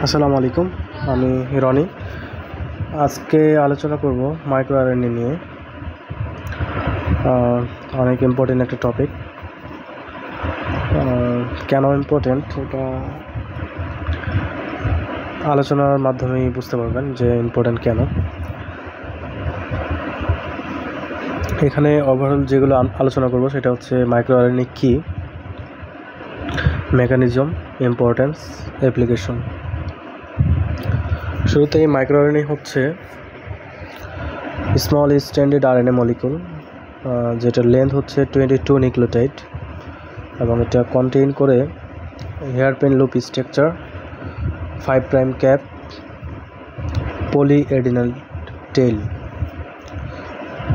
আসসালামু আলাইকুম, আমি রনি। আজকে আলোচনা করব মাইক্রো আরএনএ নিয়ে। অনেক ইম্পর্টেন্ট একটা টপিক। কেন ইম্পর্টেন্ট এটা আলোচনার মাধ্যমেই বুঝতে পারবেন যে ইম্পর্টেন্ট কেন। এখানে ওভারঅল যেগুলো আলোচনা করব সেটা হচ্ছে মাইক্রো আরএনএ কী, মেকানিজম, ইম্পর্টেন্স, অ্যাপ্লিকেশন। শুরুতেই মাইক্রো আরএনএ হচ্ছে স্মল স্ট্যান্ডার্ড আরএনএ মলিকুল, যেটার লেন্থ হচ্ছে 22 নিউক্লিওটাইড এবং এটা কন্টেইন করে hairpin loop structure, 5 prime cap, polyadenylated tail.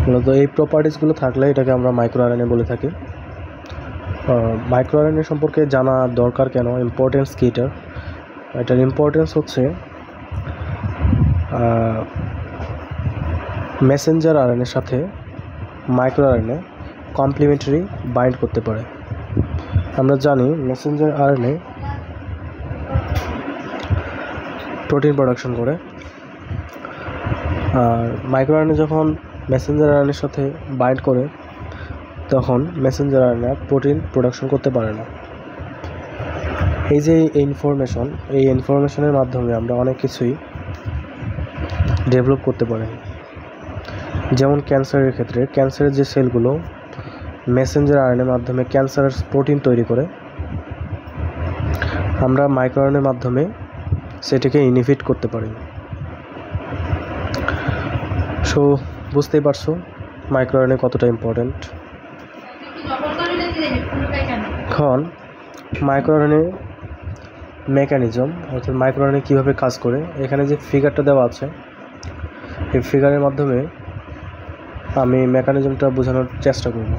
মূলত এই প্রপার্টিসগুলো থাকলে এটাকে আমরা মাইক্রো আরএনএ বলে থাকি। মাইক্রো আরএনএ সম্পর্কে জানা দরকার কেন, ইম্পর্টেন্স কী এটার ইম্পর্টেন্স হচ্ছে মেসেঞ্জার আরএনএর সাথে মাইক্রো আরএনএ কমপ্লিমেন্টারি বাইন্ড করতে পারে। আমরা জানি মেসেঞ্জার আরএনএ প্রোটিন প্রোডাকশন করে, আর মাইক্রো আরএনএ যখন মেসেঞ্জার আরএনএর সাথে বাইন্ড করে তখন মেসেঞ্জার আরএনএ প্রোটিন প্রোডাকশন করতে পারে না। এই যে এই ইনফরমেশনের মাধ্যমে আমরা অনেক কিছুই ডেভেলপ করতে পারি। যেমন ক্যান্সারের ক্ষেত্রে ক্যান্সারের যে সেলগুলো মেসেঞ্জার আরএনএর মাধ্যমে ক্যান্সারের প্রোটিন তৈরি করে, আমরা মাইক্রো আরএনএর মাধ্যমে সেটাকে ইনহিবিট করতে পারি। সো বুঝতেই পারছো মাইক্রো আরএনএ কতটা ইম্পর্টেন্ট। এখন মাইক্রো আরএনএ মেকানিজম, অর্থাৎ মাইক্রো আরএনএ কীভাবে কাজ করে, এখানে যে ফিগারটা দেওয়া আছে এই ফিগারের মাধ্যমে আমি মেকানিজমটা বোঝানোর চেষ্টা করব।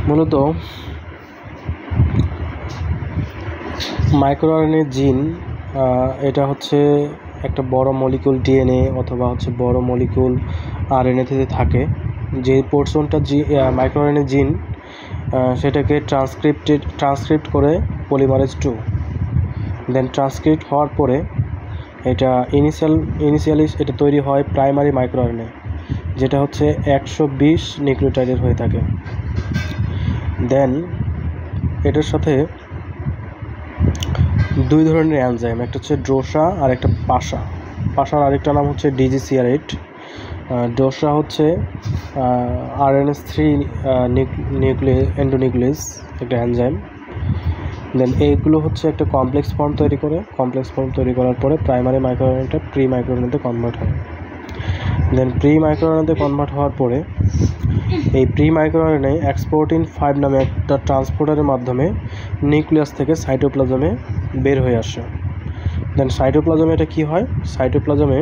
মূলত মাইক্রো আরএনএ জিন, এটা হচ্ছে একটা বড় মলিকুল ডিএনএ অথবা হচ্ছে বড় মলিকুল আরএনএতে থাকে। যে পোর্শনটা মাইক্রো আরএনএ জিন সেটাকে ট্রান্সক্রিপ্ট করে পলিমারেজ 2, দেন ট্রান্সক্রিপ্ট হওয়ার পরে এটা ইনিশিয়ালি এটা তৈরি হয় প্রাইমারি মাইক্রো আরএনএ, যেটা হচ্ছে 120 নিউক্লিওটাইডের হয়ে থাকে। দেন এটার সাথে দুই ধরনের এনজাইম, একটা হচ্ছে ড্রোসা আর একটা পাশার আরেকটা নাম হচ্ছে DGCR8। ড্রোসা হচ্ছে RNase 3 এন্ডোনিউক্লিয়াস একটা এনজাইম। দেন এইগুলো হচ্ছে একটা কমপ্লেক্স ফর্ম তৈরি করার পরে প্রাইমারি মাইক্রো আরএনএটা প্রি মাইক্রো আরএনএতে কনভার্ট হয়। দেন প্রি মাইক্রো আরএনএতে কনভার্ট হওয়ার পরে এই প্রি মাইক্রো আরএনএ এক্সপোর্টিন 5 নামে একটা ট্রান্সপোর্টারের মাধ্যমে নিউক্লিয়াস থেকে সাইটোপ্লাজমে বের হয়ে আসে। দেন সাইটোপ্লাজমে এটা কী হয়, সাইটোপ্লাজমে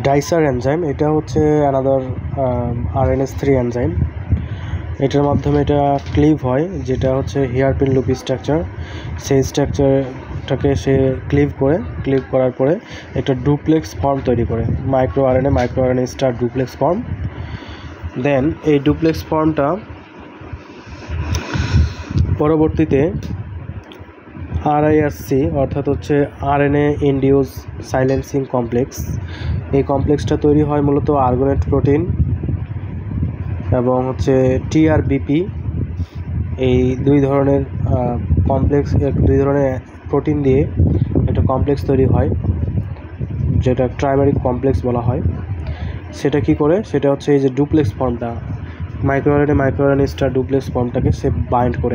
ডাইসার এনজাইম, এটা হচ্ছে অ্যানাদার RNase 3 এনজাইম, এটার মাধ্যমে এটা ক্লিভ হয়, যেটা হচ্ছে হেয়ারপিন লুপ স্ট্রাকচার। সেই স্ট্রাকচারটাকে সে ক্লিভ করার পরে একটা ডুপ্লেক্স ফর্ম তৈরি করে, micro RNA star duplex form. Then এই ডুপ্লেক্স ফর্মটা পরবর্তীতে RISC অর্থাৎ হচ্ছে RNA ইনডিউস সাইলেন্সিং কমপ্লেক্স, এই কমপ্লেক্সটা তৈরি হয় মূলত আর্গোনেট প্রোটিন এবং হচ্ছে TRBP। এই দুই ধরনের প্রোটিন দিয়ে একটা কমপ্লেক্স তৈরি হয়, যেটা ট্রাইমেরিক কমপ্লেক্স বলা হয়। সেটা কি করে, সেটা হচ্ছে এই যে ডুপ্লেক্স ফর্মটা মাইক্রো আরএনএ স্টার ডুপ্লেক্স ফর্মটাকে সে বাইন্ড করে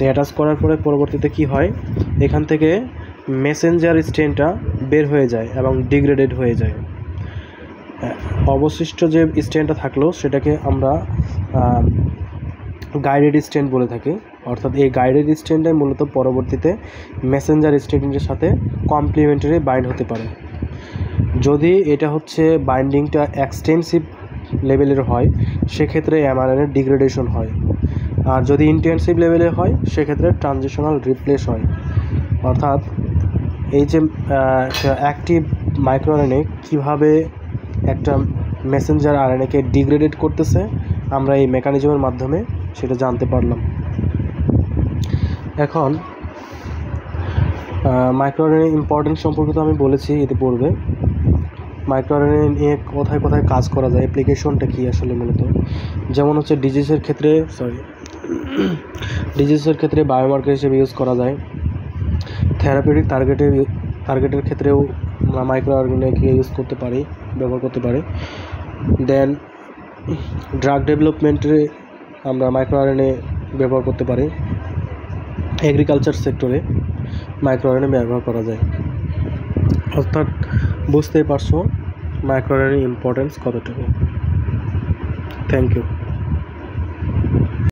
অ্যাটাচ করার পরে পরবর্তীতে কি হয়, এখান থেকে মেসেঞ্জার স্ট্রেনটা বের হয়ে যায় এবং ডিগ্রেডেড হয়ে যায়। অবশিষ্ট যে স্ট্রেনটা থাকলো সেটাকে আমরা গাইডেড স্ট্রেন বলে থাকি। অর্থাৎ এই গাইডেড স্ট্রেনটাই মূলত পরবর্তীতে মেসেঞ্জার স্ট্রেনের সাথে কমপ্লিমেন্টারি বাইন্ড হতে পারে। যদি এটা হচ্ছে বাইন্ডিংটা এক্সটেন্সিভ লেভেলের হয় সেক্ষেত্রে এমআরএনএর ডিগ্রেডেশন হয়, আর যদি ইন্টেন্সিভ লেভেলে হয় সেক্ষেত্রে ট্রানজিশনাল রিপ্লেস হয়। অর্থাৎ এই যে অ্যাক্টিভ মাইক্রো আরএনএ কীভাবে একটা মেসেঞ্জার আরএনএকে ডিগ্রেডেড করতেছে আমরা এই মেকানিজমের মাধ্যমে সেটা জানতে পারলাম। এখন মাইক্রোআরএনএ ইম্পর্টেন্স সম্পর্কে তো আমি বলেছি ইতিপূর্বে। মাইক্রোআরএনএ নিয়ে কোথায় কোথায় কাজ করা যায়, অ্যাপ্লিকেশনটা কী আসলে মূলত, যেমন হচ্ছে ডিজিজের ক্ষেত্রে বায়োমার্কার হিসেবে ইউজ করা যায়। থেরাপিউটিক টার্গেটের ক্ষেত্রেও মাইক্রোআরএনএকে ব্যবহার করতে পারি। দেন ড্রাগ ডেভেলপমেন্টে আমরা মাইক্রোআরএনএ ব্যবহার করতে পারি। এগ্রিকালচার সেক্টরে মাইক্রোআরএনএ ব্যবহার করা যায়। অর্থাৎ বুঝতেই পারছো মাইক্রোআরএনএ ইম্পর্টেন্স কতটুকু। Thank you.